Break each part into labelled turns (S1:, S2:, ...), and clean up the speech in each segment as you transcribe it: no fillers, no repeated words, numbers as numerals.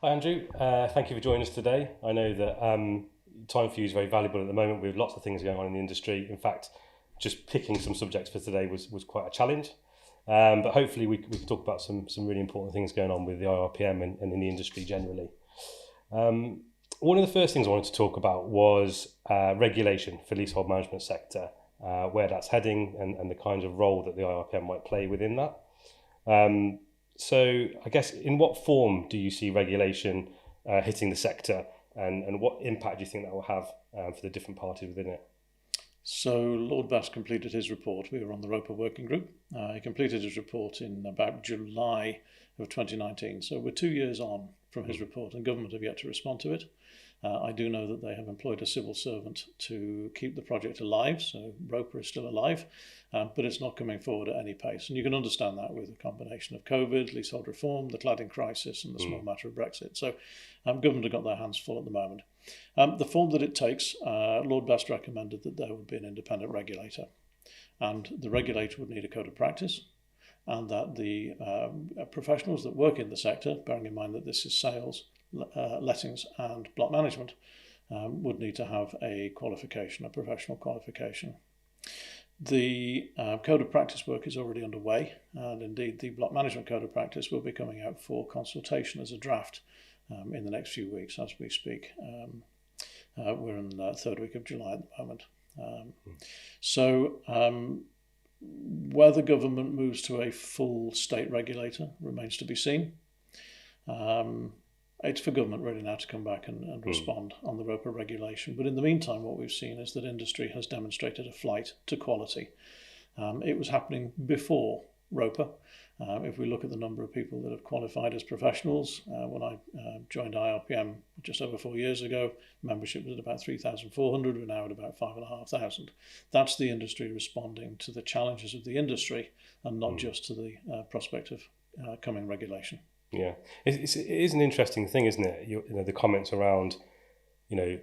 S1: Hi Andrew, thank you for joining us today. I know that time for you is very valuable at the moment. We have lots of things going on in the industry. In fact, just picking some subjects for today was quite a challenge. But hopefully we can talk about some really important things going on with the IRPM and in the industry generally. One of the first things I wanted to talk about was regulation for leasehold management sector, where that's heading and the kinds of role that the IRPM might play within that. So I guess in what form do you see regulation hitting the sector and what impact do you think that will have for the different parties within it?
S2: So Lord Bass completed his report. We were on the Roper working group. He completed his report in about July of 2019. So we're 2 years on from his report and government have yet to respond to it. I do know that they have employed a civil servant to keep the project alive, so Roper is still alive, but it's not coming forward at any pace. And you can understand that with a combination of COVID, leasehold reform, the cladding crisis and the small matter of Brexit. So government have got their hands full at the moment. The form that it takes, Lord Best recommended that there would be an independent regulator. And the regulator would need a code of practice, and that the professionals that work in the sector, bearing in mind that this is sales, lettings and block management, would need to have a qualification, a professional qualification. The code of practice work is already underway, and indeed the block management code of practice will be coming out for consultation as a draft in the next few weeks as we speak. We're in the third week of July at the moment. Whether government moves to a full state regulator remains to be seen. It's for government really now to come back and respond on the Roper regulation. But in the meantime, what we've seen is that industry has demonstrated a flight to quality. It was happening before Roper. If we look at the number of people that have qualified as professionals, when I joined IRPM just over 4 years ago, membership was at about 3,400. We're now at about 5,500. That's the industry responding to the challenges of the industry and not just to the prospect of coming regulation.
S1: Yeah, it is an interesting thing, isn't it? You know, the comments around,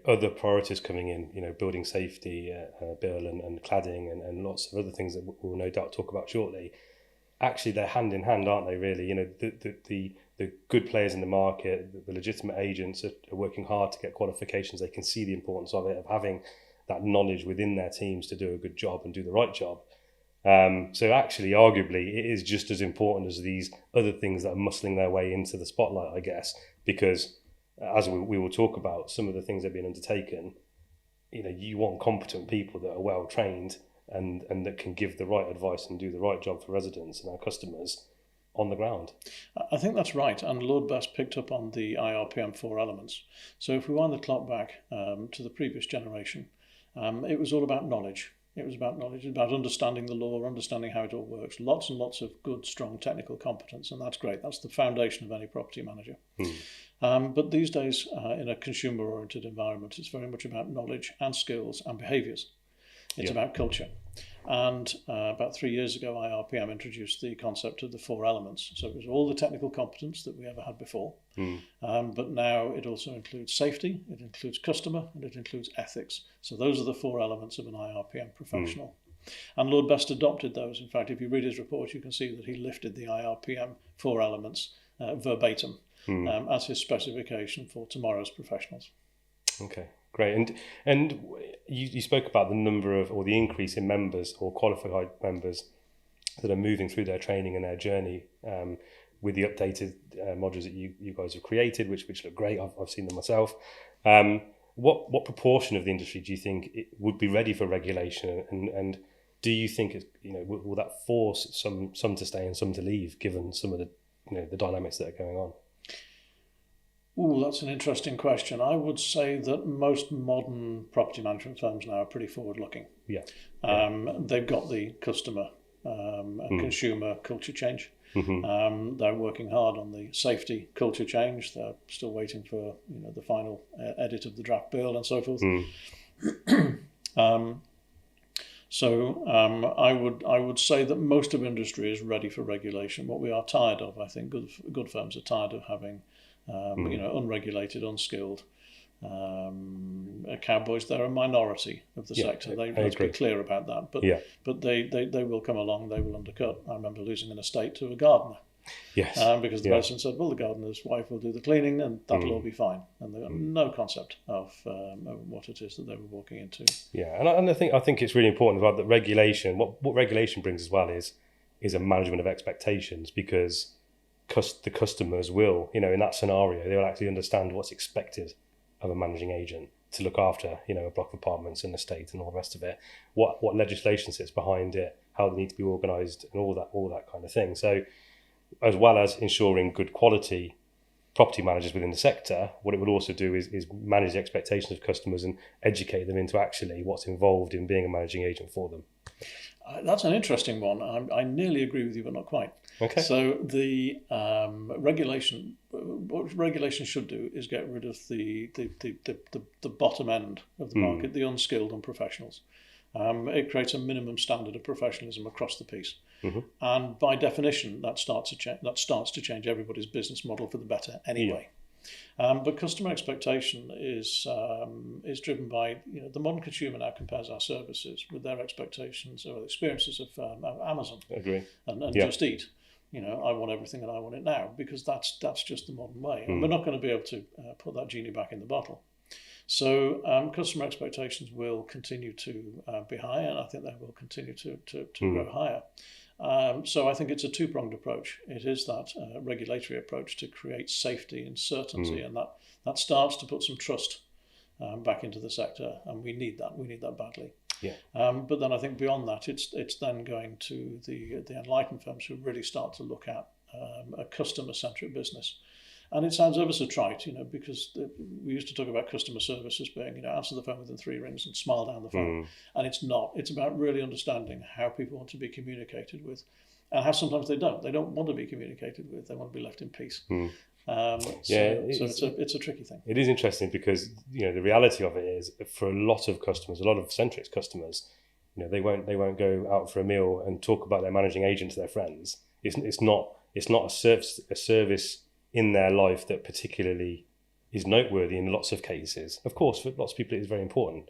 S1: other priorities coming in, building safety bill and cladding and lots of other things that we'll no doubt talk about shortly. Actually, they're hand in hand, aren't they? Really, the good players in the market, the legitimate agents are working hard to get qualifications. They can see the importance of it, of having that knowledge within their teams to do a good job and do the right job. So actually, arguably, it is just as important as these other things that are muscling their way into the spotlight, I guess, because as we will talk about some of the things that have been undertaken, you want competent people that are well trained and that can give the right advice and do the right job for residents and our customers on the ground.
S2: I think that's right, and Lord Best picked up on the IRPM 4 elements. So if we wind the clock back to the previous generation, it was all about knowledge. It was about knowledge, about understanding the law, understanding how it all works. Lots and lots of good, strong technical competence, and that's great. That's the foundation of any property manager. But these days, in a consumer-oriented environment, it's very much about knowledge and skills and behaviours. It's about culture. And about 3 years ago, IRPM introduced the concept of the 4 elements. So it was all the technical competence that we ever had before. But now it also includes safety, it includes customer, and it includes ethics. So those are the 4 elements of an IRPM professional. And Lord Best adopted those. In fact, if you read his report, you can see that he lifted the IRPM 4 elements verbatim as his specification for tomorrow's professionals.
S1: Okay, great. And you spoke about the number of, or the increase in members or qualified members that are moving through their training and their journey with the updated modules that you guys have created, which look great. I've seen them myself. What proportion of the industry do you think it would be ready for regulation, and do you think will that force some to stay and some to leave, given some of the the dynamics that are going on?
S2: Ooh, that's an interesting question. I would say that most modern property management firms now are pretty forward-looking.
S1: Yeah.
S2: They've got the customer and consumer culture change. They're working hard on the safety culture change. They're still waiting for the final edit of the draft bill and so forth. I would say that most of industry is ready for regulation. What we are tired of, I think, good firms are tired of having unregulated, unskilled cowboys. They're a minority of the sector. Let's be clear about that. But they will come along. They will undercut. I remember losing an estate to a gardener
S1: Yes.
S2: Because the person said, well, the gardener's wife will do the cleaning and that'll all be fine. And they got no concept of what it is that they were walking into.
S1: Yeah, and I think it's really important about that regulation. What regulation brings as well is a management of expectations, because the customers will, in that scenario, they will actually understand what's expected of a managing agent to look after, a block of apartments and estate and all the rest of it. What legislation sits behind it, how they need to be organised, and all that kind of thing. So, as well as ensuring good quality property managers within the sector, what it would also do is manage the expectations of customers and educate them into actually what's involved in being a managing agent for them.
S2: That's an interesting one. I nearly agree with you, but not quite.
S1: Okay.
S2: So the regulation, what regulation should do is get rid of the bottom end of the market, the unskilled and professionals. It creates a minimum standard of professionalism across the piece.
S1: Mm-hmm.
S2: And by definition, that starts to change everybody's business model for the better anyway. Yeah. But customer expectation is driven by, the modern consumer now compares our services with their expectations or experiences of Amazon.
S1: Agree.
S2: And Just Eat. I want everything and I want it now, because that's just the modern way. And we're not going to be able to put that genie back in the bottle. So customer expectations will continue to be high, and I think they will continue to grow higher. So I think it's a two-pronged approach. It is that regulatory approach to create safety and certainty, and that starts to put some trust back into the sector, and we need that. We need that badly.
S1: Yeah.
S2: But then I think beyond that, it's then going to the enlightened firms who really start to look at a customer-centric business. And it sounds ever so trite, because we used to talk about customer service as being, answer the phone within 3 rings and smile down the phone. And it's not. It's about really understanding how people want to be communicated with, and how sometimes they don't. They don't want to be communicated with. They want to be left in peace. It's a tricky thing.
S1: It is interesting because, the reality of it is, for a lot of customers, a lot of Centrix customers, they won't go out for a meal and talk about their managing agent to their friends. It's not a service in their life that particularly is noteworthy in lots of cases. Of course, for lots of people it is very important,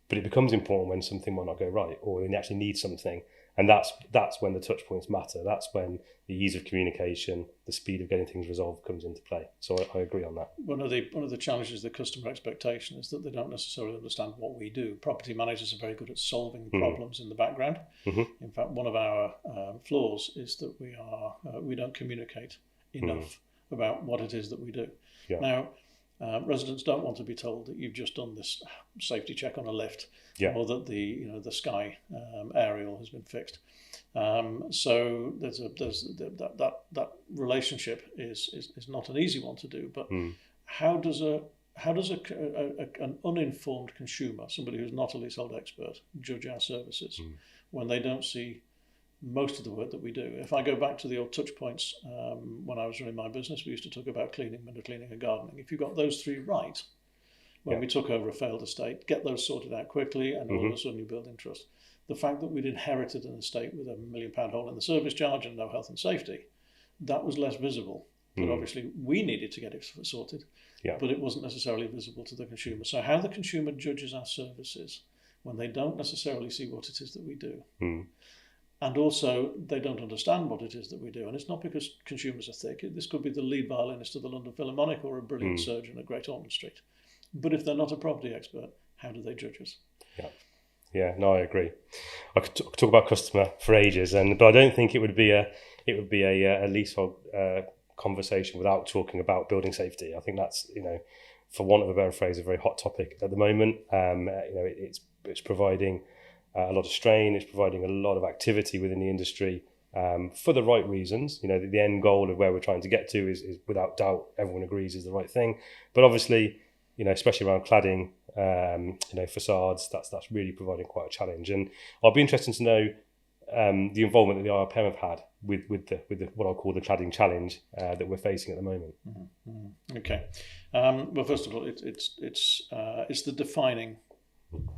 S1: but it becomes important when something might not go right, or when you actually need something. And that's when the touch points matter. That's when the ease of communication, the speed of getting things resolved comes into play. So I agree on that.
S2: One of the challenges of the customer expectation is that they don't necessarily understand what we do. Property managers are very good at solving problems in the background. In fact, one of our flaws is that we don't communicate enough about what it is that we do.
S1: Yeah.
S2: Now, residents don't want to be told that you've just done this safety check on a lift, or that the sky aerial has been fixed. So there's that relationship is not an easy one to do. But how does an uninformed consumer, somebody who's not a leasehold expert, judge our services when they don't see most of the work that we do? If I go back to the old touch points, when I was running my business, we used to talk about cleaning, window cleaning and gardening. If you got those 3 right, when we took over a failed estate, get those sorted out quickly, and all of a sudden you build interest. The fact that we'd inherited an estate with £1 million hole in the service charge and no health and safety, that was less visible. But obviously we needed to get it sorted, but it wasn't necessarily visible to the consumer. So how the consumer judges our services when they don't necessarily see what it is that we do, and also they don't understand what it is that we do. And it's not because consumers are thick. This could be the lead violinist of the London Philharmonic or a brilliant surgeon at Great Ormond Street. But if they're not a property expert, how do they judge us?
S1: Yeah, no, I agree. I could talk about customer for ages, but I don't think it would be a leasehold conversation without talking about building safety. I think that's, for want of a better phrase, a very hot topic at the moment. It's providing a lot of strain. It's providing a lot of activity within the industry for the right reasons. The end goal of where we're trying to get to is without doubt, everyone agrees, is the right thing. But obviously, especially around cladding, facades, that's really providing quite a challenge. And I'll be interested to know the involvement that the IRPM have had with the what I'll call the cladding challenge that we're facing at the moment.
S2: Okay. Well, first of all, it's the defining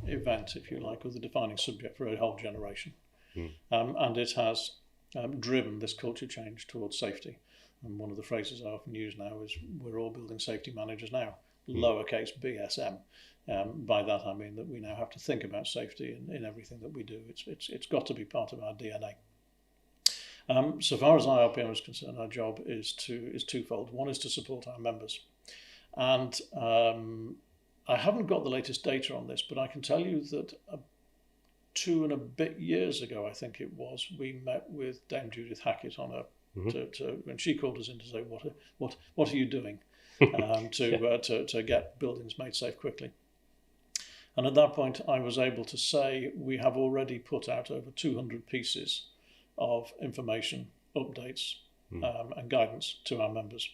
S2: event, if you like, or the defining subject for a whole generation. And it has driven this culture change towards safety. And one of the phrases I often use now is, we're all building safety managers now, lowercase BSM. By that I mean that we now have to think about safety in everything that we do. It's got to be part of our DNA. So far as IRPM is concerned, our job is twofold. One is to support our members, and I haven't got the latest data on this, but I can tell you that 2 and a bit years ago, I think it was, we met with Dame Judith Hackett on when she called us in to say, what are you doing to get buildings made safe quickly? And at that point, I was able to say we have already put out over 200 pieces of information, updates, and guidance to our members.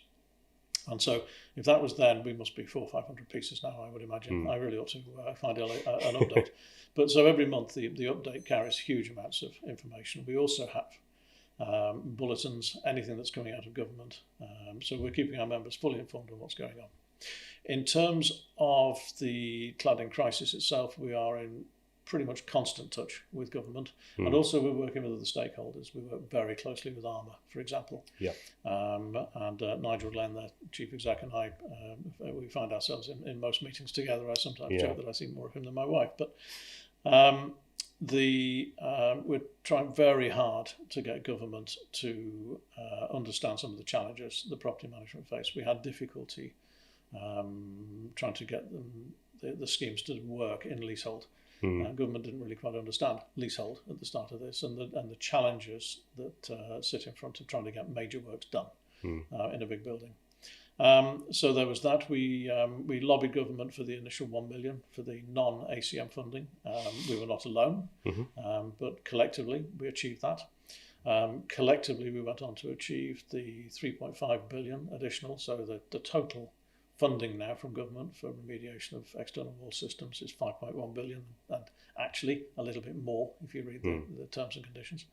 S2: And so if that was then, we must be 400 or 500 pieces now, I would imagine. I really ought to find an update. But so every month the update carries huge amounts of information. We also have bulletins, anything that's coming out of government. So we're keeping our members fully informed of what's going on. In terms of the cladding crisis itself, we are in pretty much constant touch with government, and also we're working with other stakeholders. We work very closely with Armour, for example.
S1: Yeah.
S2: And Nigel Glenn, their chief exec, and I, we find ourselves in most meetings together. I sometimes joke that I see more of him than my wife, but we're trying very hard to get government to understand some of the challenges the property management face. We had difficulty trying to get the schemes to work in leasehold. Government didn't really quite understand leasehold at the start of this, and the challenges that sit in front of trying to get major works done in a big building. So there was that. We lobbied government for the initial 1 million for the non-ACM funding. We were not alone, but collectively we achieved that. Collectively we went on to achieve the 3.5 billion additional, so the total funding now from government for remediation of external wall systems is 5.1 billion, and actually a little bit more if you read the terms and conditions.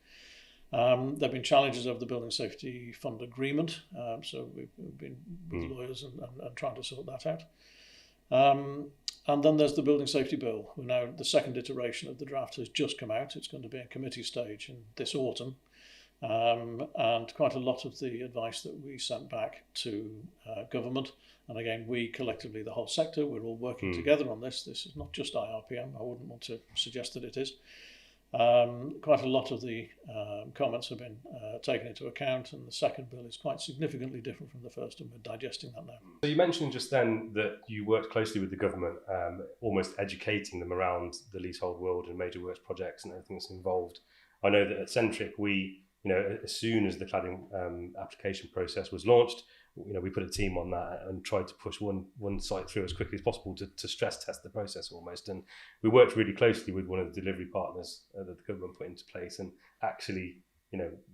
S2: There have been challenges over the Building Safety Fund agreement, so we've been with lawyers and trying to sort that out. And then there's the Building Safety Bill. Now the second iteration of the draft has just come out. It's going to be in committee stage in this autumn. And quite a lot of the advice that we sent back to government, and again we collectively, the whole sector, we're all working together on this. This is not just IRPM. I wouldn't want to suggest that it is. Quite a lot of the comments have been taken into account, and the second bill is quite significantly different from the first, and we're digesting that now.
S1: So you mentioned just then that you worked closely with the government, almost educating them around the leasehold world and major works projects and everything that's involved. I know that at Centric we, as soon as the cladding application process was launched, we put a team on that and tried to push one site through as quickly as possible to stress test the process almost. And we worked really closely with one of the delivery partners that the government put into place, and actually,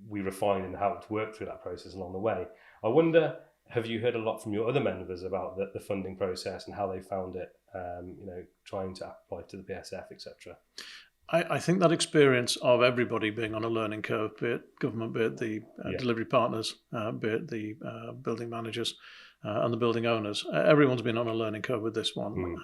S1: we refined and how to work through that process along the way. I wonder, have you heard a lot from your other members about the funding process and how they found it, trying to apply to the BSF, etc.?
S2: I think that experience of everybody being on a learning curve, be it government, be it the delivery partners, be it the building managers and the building owners, everyone's been on a learning curve with this one.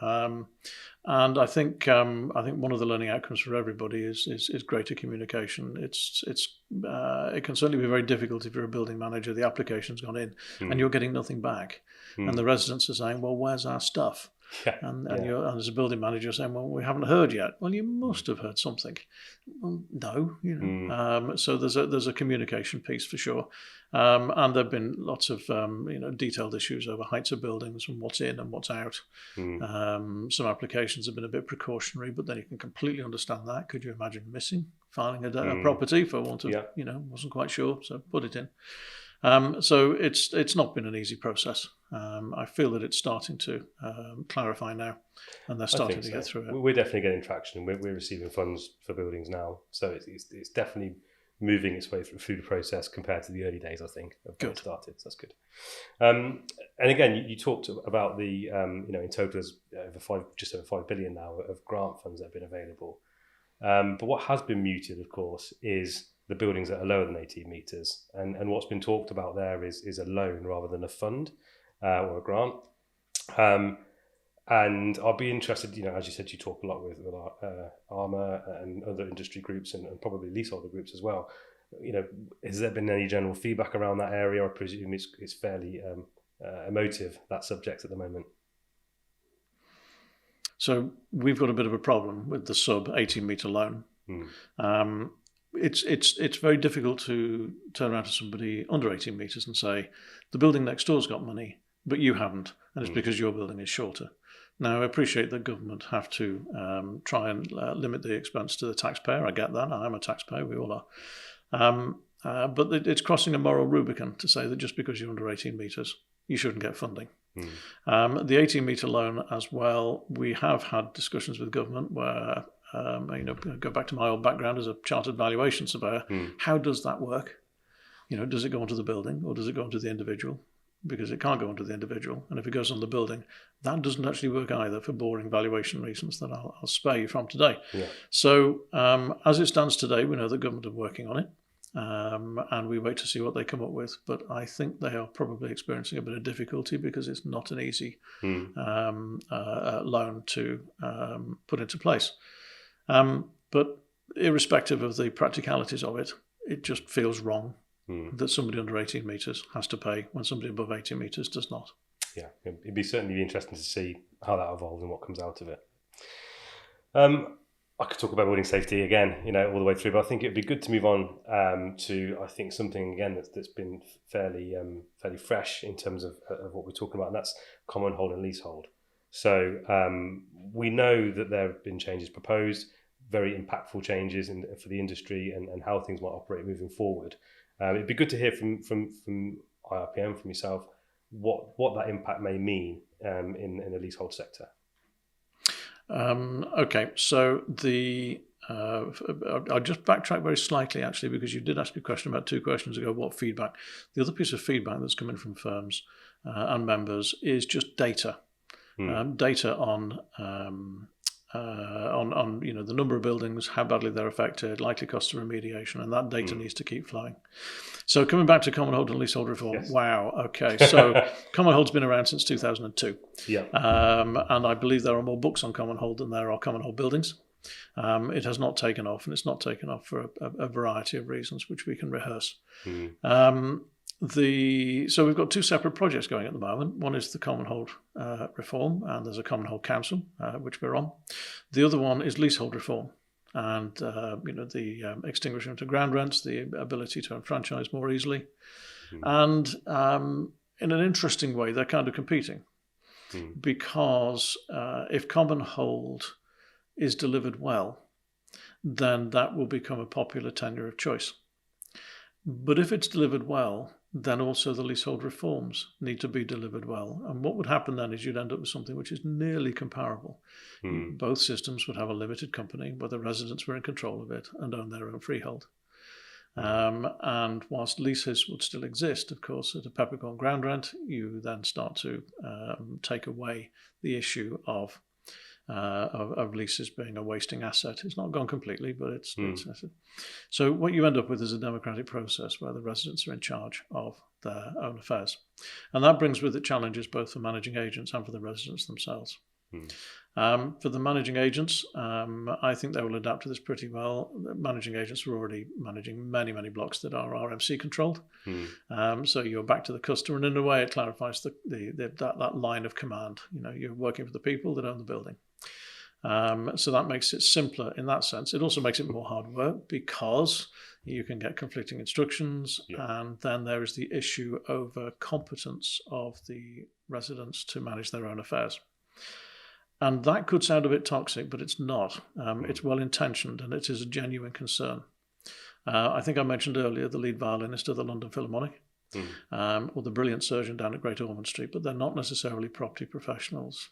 S2: And I think one of the learning outcomes for everybody is greater communication. It can certainly be very difficult if you're a building manager. The application's gone in and you're getting nothing back, and the residents are saying, "Well, where's our stuff?" And as a building manager saying, "Well, we haven't heard yet." Well, you must have heard something. Well, no, so there's a communication piece for sure, and there've been lots of detailed issues over heights of buildings and what's in and what's out. Some applications have been a bit precautionary, but then you can completely understand that. Could you imagine filing a property for want of wasn't quite sure, so put it in. So it's not been an easy process. I feel that it's starting to clarify now, and they're starting to get through it.
S1: We're definitely getting traction. We're receiving funds for buildings now, so it's definitely moving its way through the process compared to the early days, I think, of when it started. So that's good. And again, you talked about the in total there's just over 5 billion now of grant funds that have been available. But what has been muted, of course, is the buildings that are lower than 18 metres. And what's been talked about there is a loan rather than a fund or a grant. And I'll be interested, as you said, you talk a lot with Armour and other industry groups and probably leaseholder groups as well. Has there been any general feedback around that area? I presume it's fairly emotive, that subject at the moment.
S2: So we've got a bit of a problem with the sub 18 metre loan. it's very difficult to turn around to somebody under 18 metres and say, the building next door's got money, but you haven't, and it's because your building is shorter. Now, I appreciate that government have to try and limit the expense to the taxpayer. I get that. I'm a taxpayer. We all are. But it's crossing a moral Rubicon to say that just because you're under 18 metres, you shouldn't get funding. The 18-metre loan as well, we have had discussions with government where, go back to my old background as a chartered valuation surveyor, how does that work? Does it go onto the building or does it go onto the individual? Because it can't go onto the individual. And if it goes on the building, that doesn't actually work either for boring valuation reasons that I'll spare you from today.
S1: Yeah.
S2: So as it stands today, we know the government are working on it. And we wait to see what they come up with. But I think they are probably experiencing a bit of difficulty because it's not an easy loan to put into place. But irrespective of the practicalities of it, it just feels wrong that somebody under 18 metres has to pay when somebody above 18 metres does not.
S1: Yeah, it'd be certainly interesting to see how that evolves and what comes out of it. I could talk about building safety again, all the way through, but I think it'd be good to move on to, I think, something again that's been fairly fresh in terms of what we're talking about, and that's commonhold and leasehold. So we know that there have been changes proposed, very impactful changes for the industry and how things might operate moving forward. It'd be good to hear from IRPM, from yourself, what that impact may mean in the leasehold sector.
S2: Okay, so I'll just backtrack very slightly, actually, because you did ask a question about 2 questions ago, what feedback. The other piece of feedback that's coming from firms and members is just data. Data on the number of buildings, how badly they're affected, likely costs of remediation, and that data needs to keep flowing. So coming back to commonhold and leasehold reform, yes. Wow, okay. So commonhold's been around since 2002.
S1: Yeah.
S2: And I believe there are more books on commonhold than there are commonhold buildings. It has not taken off, and it's not taken off for a variety of reasons, which we can rehearse. So we've got 2 separate projects going at the moment. One is the commonhold reform, and there's a commonhold council, which we're on. The other one is leasehold reform, and the extinguishment of ground rents, the ability to enfranchise more easily. And in an interesting way, they're kind of competing, because if commonhold is delivered well, then that will become a popular tenure of choice. But if it's delivered well, then also the leasehold reforms need to be delivered well. And what would happen then is you'd end up with something which is nearly comparable. Both systems would have a limited company where the residents were in control of it and own their own freehold. And whilst leases would still exist, of course, at a peppercorn ground rent, you then start to take away the issue of leases being a wasting asset. It's not gone completely, but it's so what you end up with is a democratic process where the residents are in charge of their own affairs, and that brings with it challenges both for managing agents and for the residents themselves. For the managing agents, I think they will adapt to this pretty well. Managing agents are already managing many blocks that are RMC controlled, so you're back to the customer, and in a way it clarifies that line of command. You're working for the people that own the building. So that makes it simpler in that sense. It also makes it more hard work because you can get conflicting instructions, and then there is the issue over competence of the residents to manage their own affairs. And that could sound a bit toxic, but it's not. It's well-intentioned, and it is a genuine concern. I think I mentioned earlier the lead violinist of the London Philharmonic, or the brilliant surgeon down at Great Ormond Street, but they're not necessarily property professionals.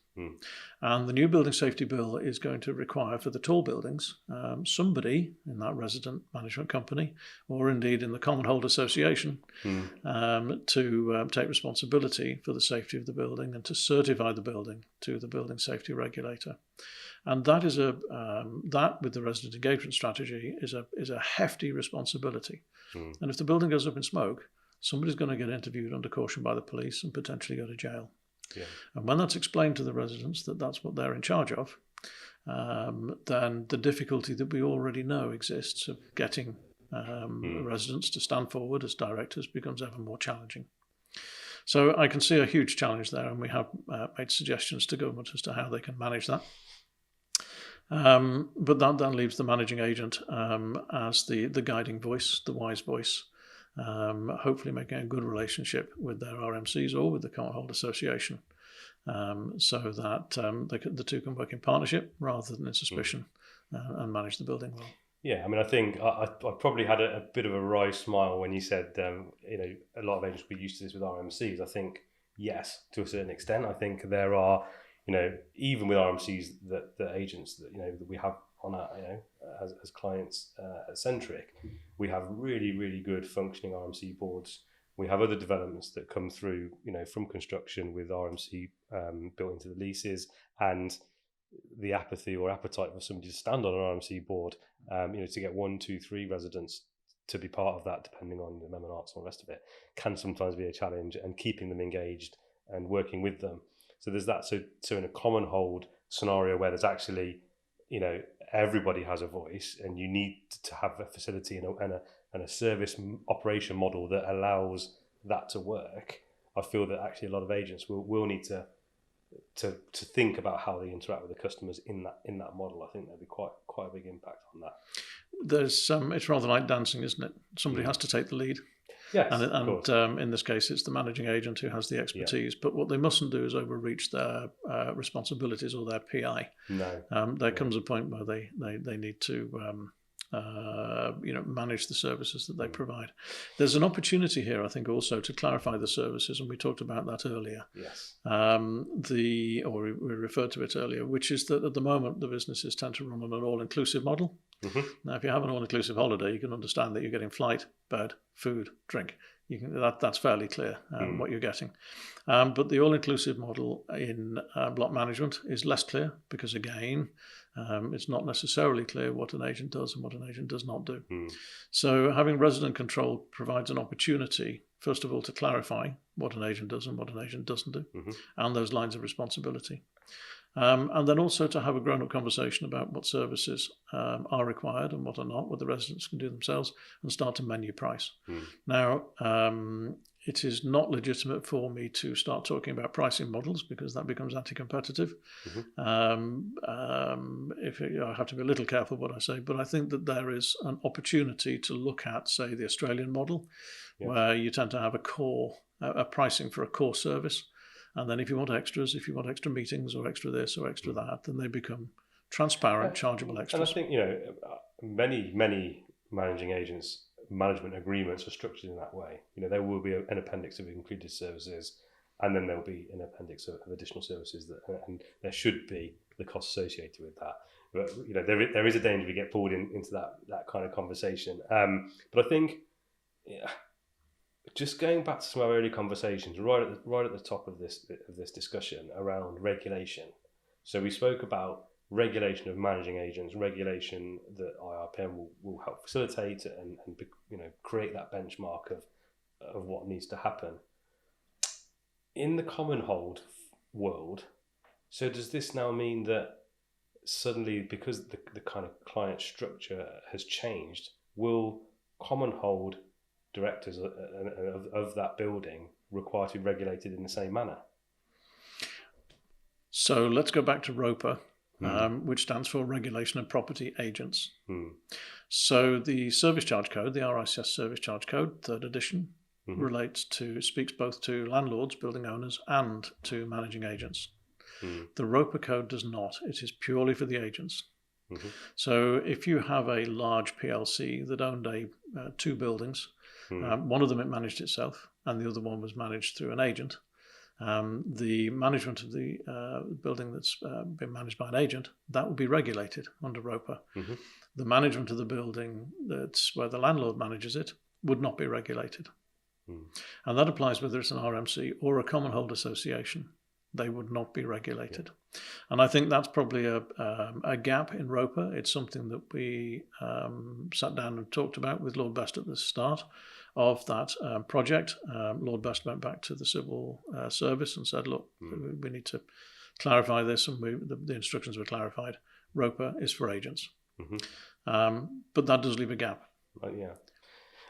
S2: And the new building safety bill is going to require for the tall buildings somebody in that resident management company, or indeed in the commonhold association, to take responsibility for the safety of the building and to certify the building to the building safety regulator. And that is that with the resident engagement strategy is a hefty responsibility. And if the building goes up in smoke, somebody's going to get interviewed under caution by the police and potentially go to jail. And when that's explained to the residents that that's what they're in charge of, then the difficulty that we already know exists of getting residents to stand forward as directors becomes ever more challenging. So I can see a huge challenge there, and we have made suggestions to government as to how they can manage that. But that leaves the managing agent as the guiding voice, the wise voice, hopefully making a good relationship with their RMCs or with the commonhold association, so that the two can work in partnership rather than in suspicion, and manage the building well.
S1: Yeah, I mean, I think I probably had a bit of a wry smile when you said, a lot of agents will be used to this with RMCs. I think, yes, to a certain extent. I think there are, even with RMCs, that agents that we have on our, as clients centric, we have really, really good functioning RMC boards. We have other developments that come through, from construction with RMC built into the leases, and the apathy or appetite for somebody to stand on an RMC board, to get 1, 2, 3 residents to be part of that, depending on the amendment arts and the rest of it, can sometimes be a challenge, and keeping them engaged and working with them. So there's that. So in a common hold scenario where there's actually, everybody has a voice, and you need to have a facility and a service operation model that allows that to work, I feel that actually a lot of agents will need to think about how they interact with the customers in that model. I think there'll be quite a big impact on that.
S2: There's it's rather like dancing, isn't it? Somebody has to take the lead.
S1: Yes,
S2: and in this case, it's the managing agent who has the expertise. But what they mustn't do is overreach their responsibilities or their PI.
S1: No.
S2: There comes a point where they need to manage the services that they provide. There's an opportunity here, I think, also to clarify the services, and we talked about that earlier.
S1: Yes.
S2: We referred to it earlier, which is that at the moment the businesses tend to run on an all-inclusive model.
S1: Mm-hmm.
S2: Now, if you have an all-inclusive holiday, you can understand that you're getting flight, bed, food, drink. That's fairly clear what you're getting. But the all-inclusive model in block management is less clear because, again, it's not necessarily clear what an agent does and what an agent does not do. So having resident control provides an opportunity, first of all, to clarify what an agent does and what an agent doesn't do, and those lines of responsibility. And then also to have a grown-up conversation about what services are required and what are not, what the residents can do themselves, and start to menu price. Now, it is not legitimate for me to start talking about pricing models because that becomes anti-competitive. I have to be a little careful what I say, but I think that there is an opportunity to look at, say, the Australian model, where you tend to have a pricing for a core service. And then if you want extra meetings or extra this or extra that, then they become transparent, chargeable extras.
S1: And I think, many managing agents, management agreements are structured in that way. There will be an appendix of included services, and then there'll be an appendix of additional services, and there should be the cost associated with that. But, there is a danger we get pulled into that kind of conversation. But I think, just going back to some of our early conversations, right at the top of this discussion around regulation. So we spoke about regulation of managing agents, regulation that IRPM will help facilitate and create that benchmark of what needs to happen in the common hold world. So does this now mean that suddenly, because the kind of client structure has changed, will common hold directors of that building require to be regulated in the same manner?
S2: So let's go back to ROPA, which stands for Regulation of Property Agents. So the Service Charge Code, the RICS Service Charge Code, 3rd edition, speaks both to landlords, building owners, and to managing agents. The ROPA Code does not. It is purely for the agents. So if you have a large PLC that owned 2 buildings, one of them it managed itself, and the other one was managed through an agent. The management of the building that's been managed by an agent, that will be regulated under ROPA. The management of the building that's where the landlord manages it would not be regulated. And that applies whether it's an RMC or a common hold association. They would not be regulated. And I think that's probably a gap in ROPA. It's something that we sat down and talked about with Lord Best at the start of that project. Lord Best went back to the civil service and said, look, we need to clarify this, and the instructions were clarified. ROPA is for agents. But that does leave a gap.
S1: Yeah.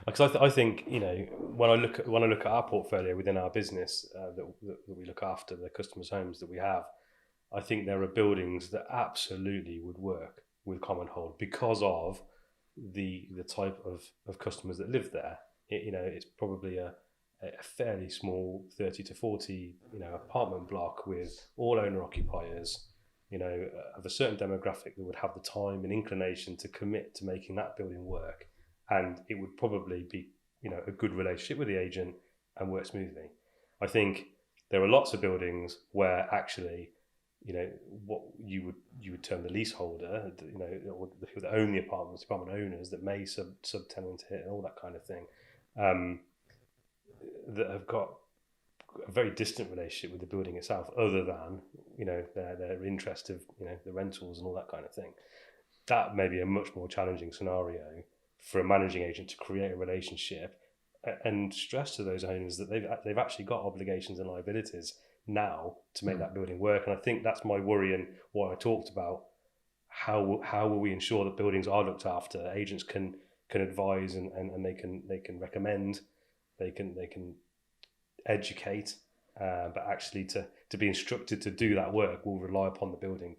S1: Because I think, when I look at our portfolio within our business that we look after, the customers' homes that we have, I think there are buildings that absolutely would work with commonhold because of the type of customers that live there. It's probably a fairly small 30 to 40 apartment block with all owner occupiers, of a certain demographic that would have the time and inclination to commit to making that building work, and it would probably be a good relationship with the agent and work smoothly. I think there are lots of buildings where actually what you would term the leaseholder, or the people that own the apartments, apartment owners that may subtenant it and all that kind of thing, that have got a very distant relationship with the building itself, other than their interest of the rentals and all that kind of thing. That may be a much more challenging scenario for a managing agent to create a relationship and stress to those owners that they've actually got obligations and liabilities now to make that building work. And I think that's my worry, and what I talked about. How will we ensure that buildings are looked after? Agents can advise and they can recommend, they can educate, but actually to be instructed to do that work will rely upon the building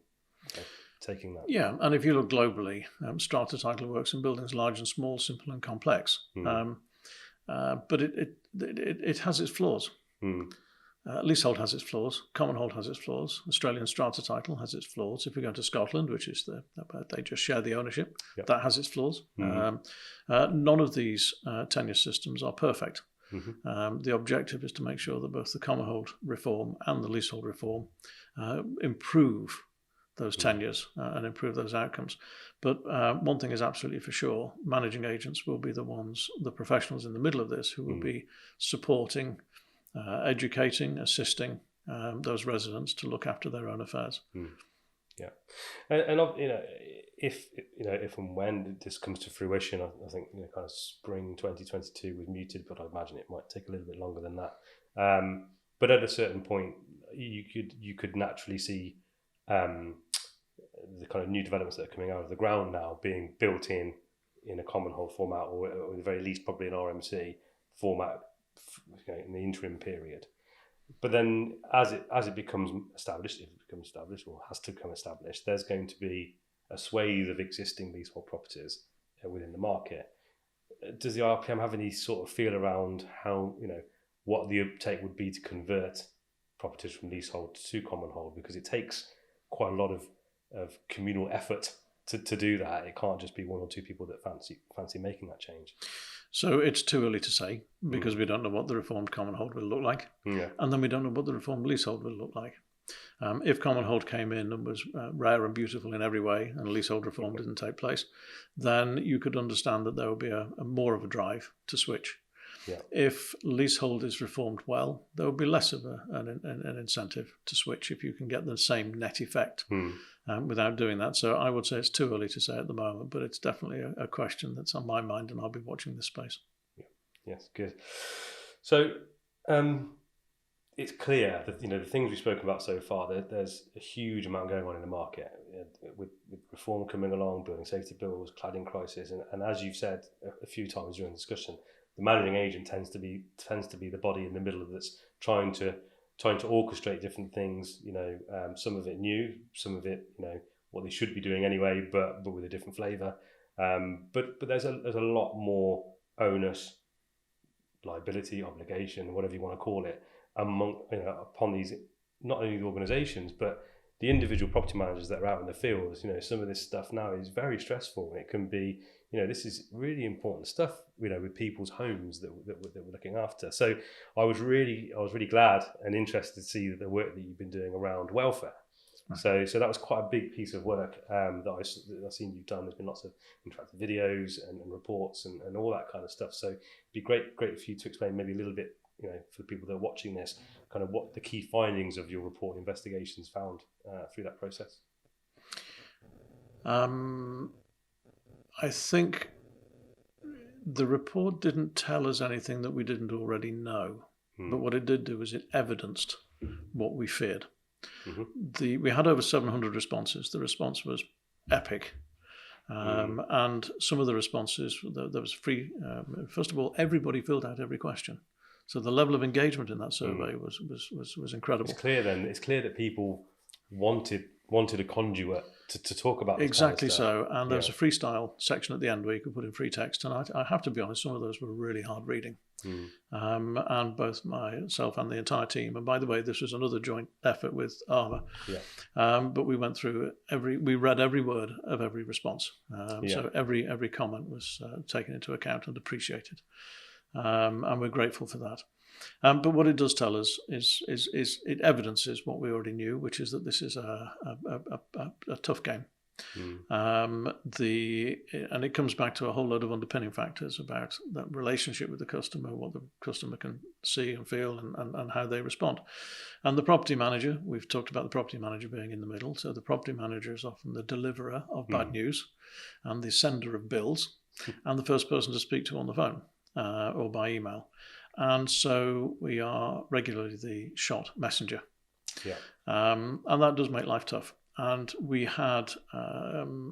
S1: taking that.
S2: Yeah, and if you look globally, strata title works in buildings large and small, simple and complex. But it has its flaws. Leasehold has its flaws. Commonhold has its flaws. Australian strata title has its flaws. If we go to Scotland, which is they just share the ownership, that has its flaws. None of these tenure systems are perfect. The objective is to make sure that both the commonhold reform and the leasehold reform improve those tenures and improve those outcomes. But one thing is absolutely for sure: managing agents will be the professionals in the middle of this, who will be supporting, educating, assisting those residents to look after their own affairs.
S1: Yeah, and if and when this comes to fruition, I think kind of spring 2022 was muted, but I imagine it might take a little bit longer than that. But at a certain point, you could naturally see the kind of new developments that are coming out of the ground now being built in a commonhold format, or at the very least probably an RMC format in the interim period. But then as it becomes established, if it becomes established or has to become established, there's going to be a swathe of existing leasehold properties within the market. Does the IRPM have any sort of feel around how, what the uptake would be to convert properties from leasehold to commonhold? Because it takes quite a lot of communal effort to do that. It can't just be one or two people that fancy making that change.
S2: So it's too early to say, because we don't know what the reformed commonhold will look like. And then we don't know what the reformed leasehold will look like. If commonhold came in and was rare and beautiful in every way, and leasehold reform didn't take place, then you could understand that there would be a more of a drive to switch. If leasehold is reformed well, there will be less of an incentive to switch if you can get the same net effect without doing that. So I would say it's too early to say at the moment, but it's definitely a question that's on my mind, and I'll be watching this space.
S1: Yes, good. So it's clear that the things we've spoken about so far, there's a huge amount going on in the market with reform coming along, building safety bills, cladding crisis, and as you've said a few times during the discussion, the managing agent tends to be the body in the middle that's trying to orchestrate different things. Some of it new, some of it what they should be doing anyway, but with a different flavour. But there's a lot more onus, liability, obligation, whatever you want to call it, upon these, not only the organisations but the individual property managers that are out in the field. Some of this stuff now is very stressful. It can be, this is really important stuff, with people's homes that we're looking after. So I was really glad and interested to see the work that you've been doing around welfare. So that was quite a big piece of work that I've seen you've done. There's been lots of interactive videos and reports and all that kind of stuff. So it'd be great for you to explain maybe a little bit, for the people that are watching this, kind of what the key findings of your report investigations found through that process.
S2: I think the report didn't tell us anything that we didn't already know, but what it did do was it evidenced what we feared. We had over 700 responses. The response was epic. And some of the responses, there was free. First of all, everybody filled out every question. So the level of engagement in that survey was incredible.
S1: It's clear that people wanted a conduit to talk about this
S2: Exactly
S1: kind of stuff.
S2: so. And there was a freestyle section at the end where you could put in free text. And I have to be honest, some of those were really hard reading. And both myself and the entire team. And by the way, this was another joint effort with Armour. But we went through we read every word of every response. So every comment was taken into account and appreciated. And we're grateful for that. But what it does tell us is it evidences what we already knew, which is that this is a tough game. And it comes back to a whole load of underpinning factors about that relationship with the customer, what the customer can see and feel, and how they respond. And the property manager, we've talked about the property manager being in the middle. So the property manager is often the deliverer of bad news and the sender of bills and the first person to speak to on the phone or by email. And so we are regularly the shot messenger. And that does make life tough. And we had,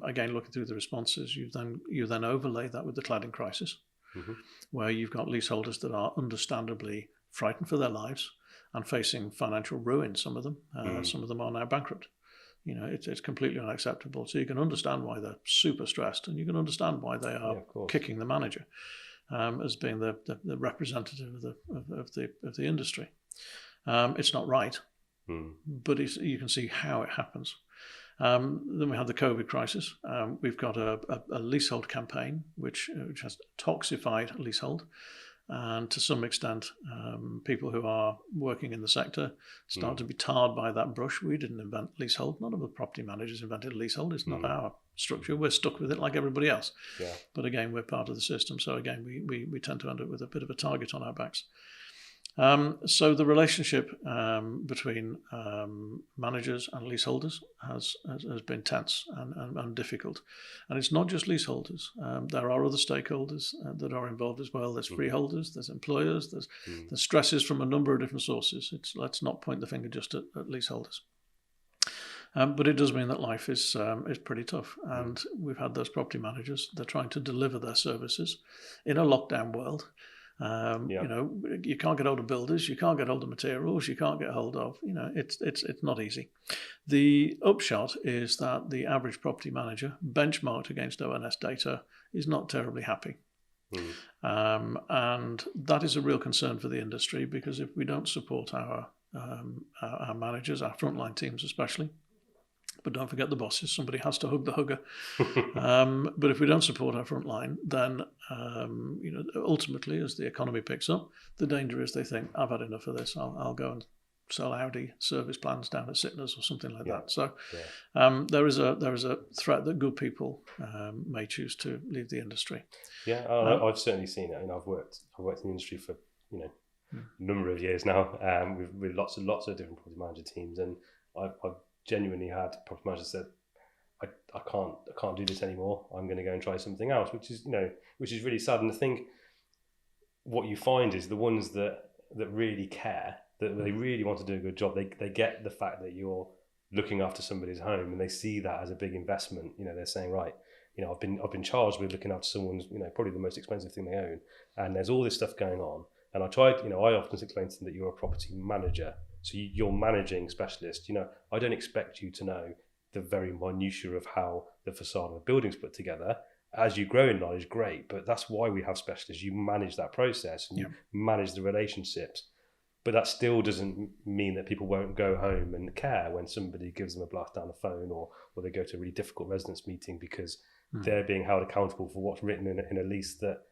S2: again, looking through the responses, you then overlay that with the cladding crisis, where you've got leaseholders that are understandably frightened for their lives and facing financial ruin. Some of them are now bankrupt. It's completely unacceptable. So you can understand why they're super stressed, and you can understand why they are kicking the manager as being the representative of the industry. It's not right, but you can see how it happens. Then we had the COVID crisis. We've got a leasehold campaign which has toxified leasehold, and to some extent, people who are working in the sector start to be tarred by that brush. We didn't invent leasehold. None of the property managers invented leasehold. It's not our structure. We're stuck with it like everybody else. But again, we're part of the system. So again, we tend to end up with a bit of a target on our backs. So the relationship between managers and leaseholders has been tense and difficult. And it's not just leaseholders. There are other stakeholders that are involved as well. There's freeholders, there's employers, there's stresses from a number of different sources. Let's not point the finger just at leaseholders. But it does mean that life is pretty tough. And we've had those property managers, they're trying to deliver their services in a lockdown world. You can't get hold of builders, you can't get hold of materials, you can't get hold of, it's not easy. The upshot is that the average property manager benchmarked against ONS data is not terribly happy. And that is a real concern for the industry, because if we don't support our managers, our frontline teams especially, but don't forget the bosses. Somebody has to hug the hugger. But if we don't support our front line, then ultimately, as the economy picks up, the danger is they think, I've had enough of this. I'll go and sell Audi service plans down at Sytner's or something like that. So there is a threat that good people may choose to leave the industry.
S1: I've certainly seen it. I've worked in the industry for a number of years now, with lots of different property manager teams, and I've genuinely had property managers said, I can't do this anymore. I'm going to go and try something else, which is really sad. And I think what you find is the ones that really care, that they really want to do a good job, they get the fact that you're looking after somebody's home, and they see that as a big investment. They're saying, right, I've been charged with looking after someone's, probably the most expensive thing they own, and there's all this stuff going on. And I often explain to them that you're a property manager. So you're managing specialists. I don't expect you to know the very minutiae of how the facade of a building's put together. As you grow in knowledge, great, but that's why we have specialists. You manage that process and you manage the relationships. But that still doesn't mean that people won't go home and care when somebody gives them a blast down the phone, or they go to a really difficult residents meeting because they're being held accountable for what's written in a lease that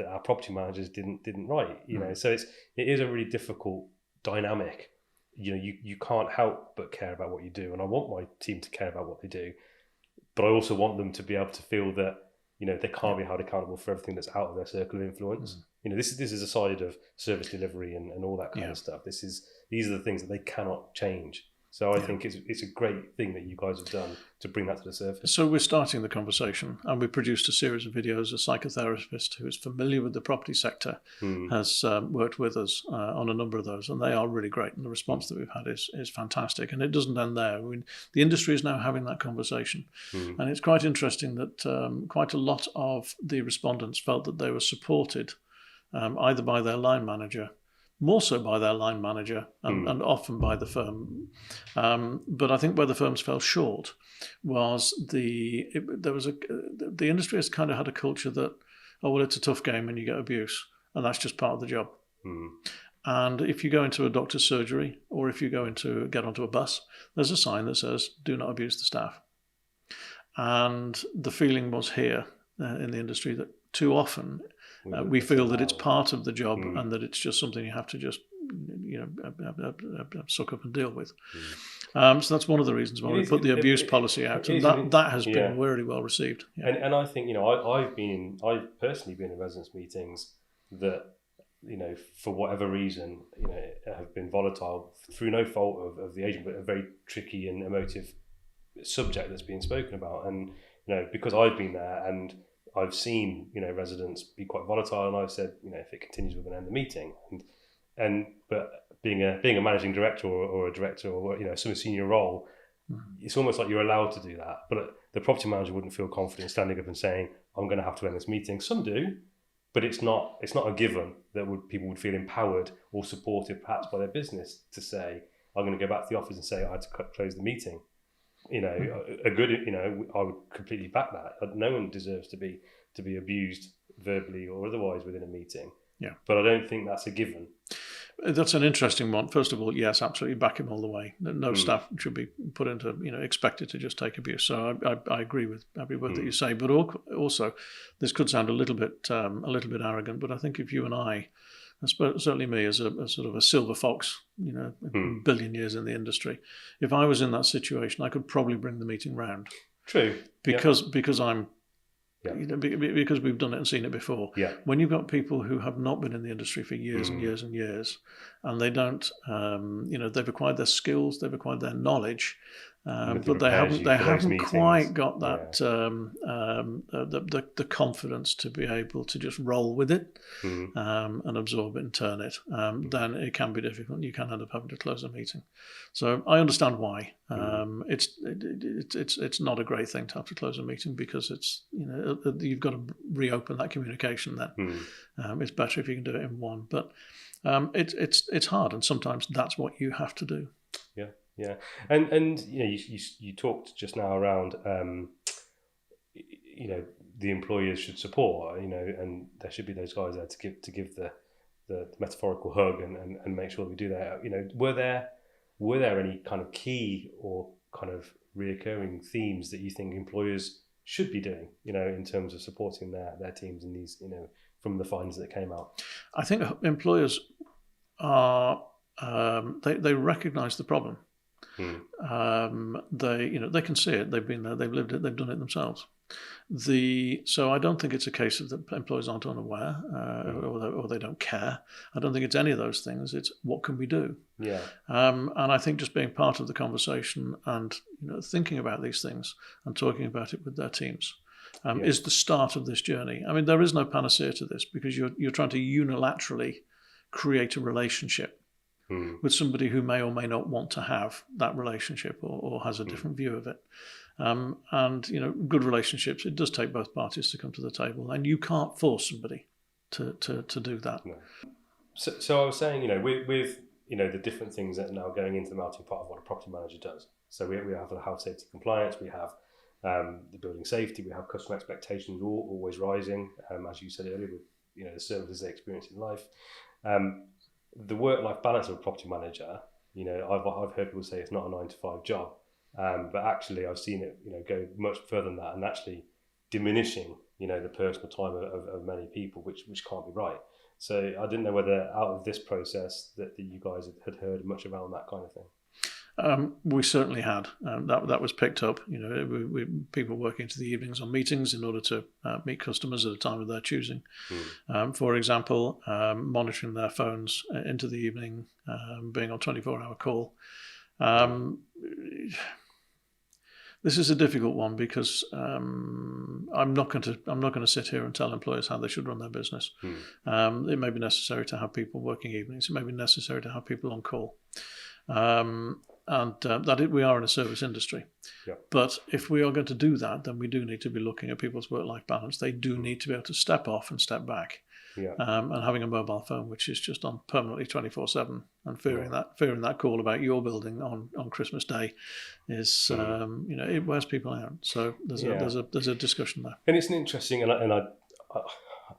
S1: our property managers didn't write. So it is a really difficult dynamic. You can't help but care about what you do, and I want my team to care about what they do, but I also want them to be able to feel that they can't be held accountable for everything that's out of their circle of influence. This is a side of service delivery and all that kind of stuff. These are the things that they cannot change. So I think it's a great thing that you guys have done to bring that to the surface.
S2: So we're starting the conversation, and we produced a series of videos. A psychotherapist who is familiar with the property sector has worked with us on a number of those, and they are really great. And the response that we've had is fantastic. And it doesn't end there. The industry is now having that conversation. And it's quite interesting that quite a lot of the respondents felt that they were supported either by their line manager,
S3: more so by their line manager and often by the firm. But I think where the firms fell short was the industry has kind of had a culture that, oh, well, it's a tough game and you get abuse, and that's just part of the job. And if you go into a doctor's surgery, or if you get onto a bus, there's a sign that says, do not abuse the staff. And the feeling was here in the industry that too often we feel that it's part of the job and that it's just something you have to just suck up and deal with. So that's one of the reasons why we put the abuse policy out, and that has been really well received. Yeah.
S1: And I think I've personally been in residence meetings that, for whatever reason, have been volatile through no fault of the agent, but a very tricky and emotive subject that's being spoken about. And because I've been there and I've seen residents be quite volatile, and I've said, if it continues, we're going to end the meeting. But being a managing director or a director or some senior role, it's almost like you're allowed to do that. But the property manager wouldn't feel confident standing up and saying, I'm going to have to end this meeting. Some do. But it's not a given that people would feel empowered or supported, perhaps by their business, to say, I'm going to go back to the office and say I had to close the meeting. I would completely back that. No one deserves to be abused verbally or otherwise within a meeting.
S3: Yeah.
S1: But I don't think that's a given.
S3: That's an interesting one. First of all, yes, absolutely back him all the way. No staff should be put into, expected to just take abuse. So I agree with every word that you say. But also, this could sound a little bit arrogant. But I think if you and I, certainly me as a sort of a silver fox, a billion years in the industry, if I was in that situation, I could probably bring the meeting round.
S1: True.
S3: Because I'm. Because we've done it and seen it before.
S1: Yeah.
S3: When you've got people who have not been in the industry for years and years and years, and they don't, they've acquired their skills, they've acquired their knowledge, but they haven't quite got that the confidence to be able to just roll with it and absorb it and turn it. Then it can be difficult. You can end up having to close a meeting. So I understand why. It's not a great thing to have to close a meeting, because it's you've got to reopen that communication. Then it's better if you can do it in one. But it's hard, and sometimes that's what you have to do.
S1: Yeah, and you talked just now around the employers should support, and there should be those guys there to give the metaphorical hug and make sure that we do that. Were there any kind of key or kind of reoccurring themes that you think employers should be doing, in terms of supporting their teams in these, from the findings that came out?
S3: I think employers are they recognise the problem. They can see it. They've been there. They've lived it. They've done it themselves. So I don't think it's a case of that employers aren't unaware or they don't care. I don't think it's any of those things. It's what can we do?
S1: Yeah.
S3: And I think just being part of the conversation and thinking about these things and talking about it with their teams is the start of this journey. I mean, there is no panacea to this, because you're trying to unilaterally create a relationship with somebody who may or may not want to have that relationship or has a different view of it. And good relationships, it does take both parties to come to the table, and you can't force somebody to do that.
S1: No. So I was saying, with the different things that are now going into the melting pot of what a property manager does. So we have the health, safety, compliance, we have the building safety, we have customer expectations always rising, as you said earlier, with the services they experience in life. The work-life balance of a property manager, I've heard people say it's not a 9-to-5 job, but actually I've seen it, go much further than that, and actually diminishing, the personal time of many people, which can't be right. So I didn't know whether out of this process that you guys had heard much around that kind of thing.
S3: We certainly had. That was picked up. We people working into the evenings on meetings in order to meet customers at a time of their choosing. For example, monitoring their phones into the evening, being on 24-hour call. This is a difficult one, because I'm not going to sit here and tell employers how they should run their business. It may be necessary to have people working evenings. It may be necessary to have people on call. We are in a service industry.
S1: Yeah.
S3: But if we are going to do that, then we do need to be looking at people's work-life balance. They do need to be able to step off and step back. and having a mobile phone which is just on permanently 24/7, and fearing that call about your building on Christmas Day is it wears people out. So there's a discussion there,
S1: and it's an interesting I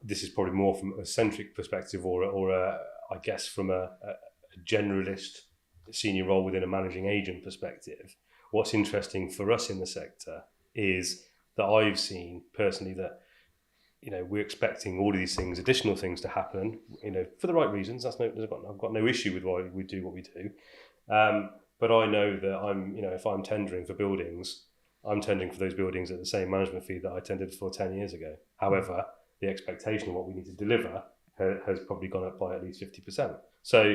S1: this is probably more from a centric perspective or I guess from a generalist senior role within a managing agent perspective. What's interesting for us in the sector is that I've seen personally that we're expecting all of these things, additional things to happen, for the right reasons. I've got no issue with why we do what we do, but I know that if I'm tendering for buildings, I'm tendering for those buildings at the same management fee that I tendered for 10 years ago. However, the expectation of what we need to deliver has probably gone up by at least 50%. So,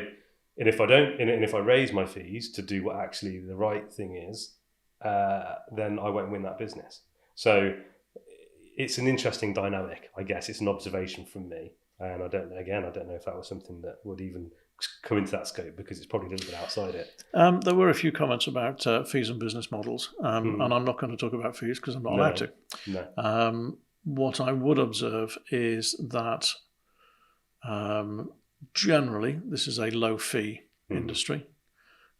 S1: and if I raise my fees to do what actually the right thing is, then I won't win that business. So it's an interesting dynamic, I guess. It's an observation from me, and I don't know if that was something that would even come into that scope, because it's probably a little bit outside it.
S3: There were a few comments about fees and business models, and I'm not going to talk about fees because I'm not allowed to.
S1: No.
S3: What I would observe is that generally this is a low fee industry.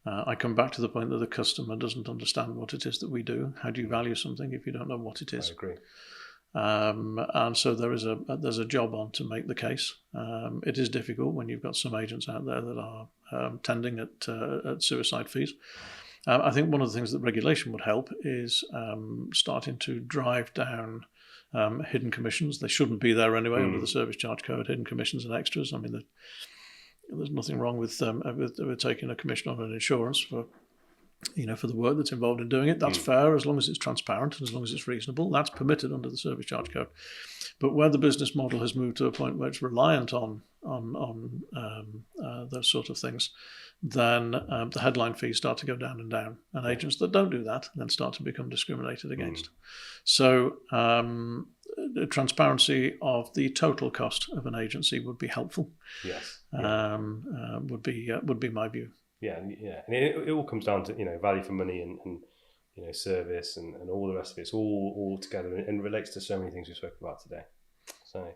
S3: I come back to the point that the customer doesn't understand what it is that we do. How do you value something if you don't know what it is?
S1: I agree.
S3: And so there's a job on to make the case. It is difficult when you've got some agents out there that are tending at suicide fees. I think one of the things that regulation would help is starting to drive down hidden commissions. They shouldn't be there anyway under the Service Charge Code. Hidden commissions and extras. I mean, there's nothing wrong with taking a commission on an insurance for the work that's involved in doing it. That's fair as long as it's transparent and as long as it's reasonable. That's permitted under the Service Charge Code. But where the business model has moved to a point where it's reliant on those sort of things, then the headline fees start to go down and down, and agents that don't do that then start to become discriminated against. So the transparency of the total cost of an agency would be helpful.
S1: Yes,
S3: would be my view.
S1: Yeah, and it all comes down to value for money and service and all the rest of it. It's all together and relates to so many things we spoke about today. So,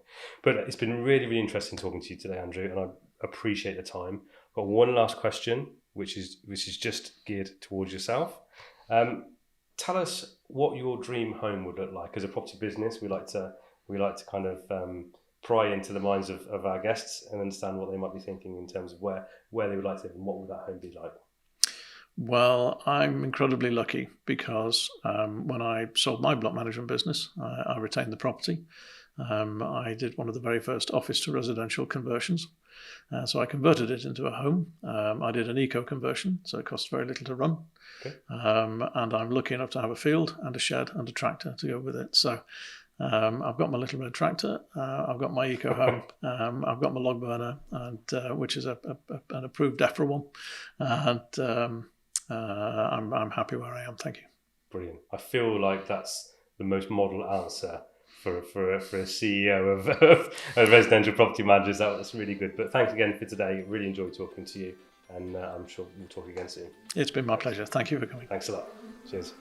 S1: but it's been really, really interesting talking to you today, Andrew, and I appreciate the time. I've got one last question, which is just geared towards yourself. Tell us what your dream home would look like. As a property business, we like to kind of pry into the minds of our guests and understand what they might be thinking in terms of where they would like to live and what would that home be like.
S3: Well, I'm incredibly lucky because when I sold my block management business, I retained the property. I did one of the very first office to residential conversions. So I converted it into a home. I did an eco conversion, so it cost very little to run.
S1: Okay.
S3: And I'm lucky enough to have a field and a shed and a tractor to go with it. So I've got my little red tractor. I've got my eco home. I've got my log burner, and which is an approved DEFRA one. And I'm happy where I am. Thank you.
S1: Brilliant. I feel like that's the most model answer for a CEO of residential property managers. That's really good. But thanks again for today. Really enjoyed talking to you, and I'm sure we'll talk again soon.
S3: It's been my pleasure. Thank you for coming.
S1: Thanks a lot. Cheers.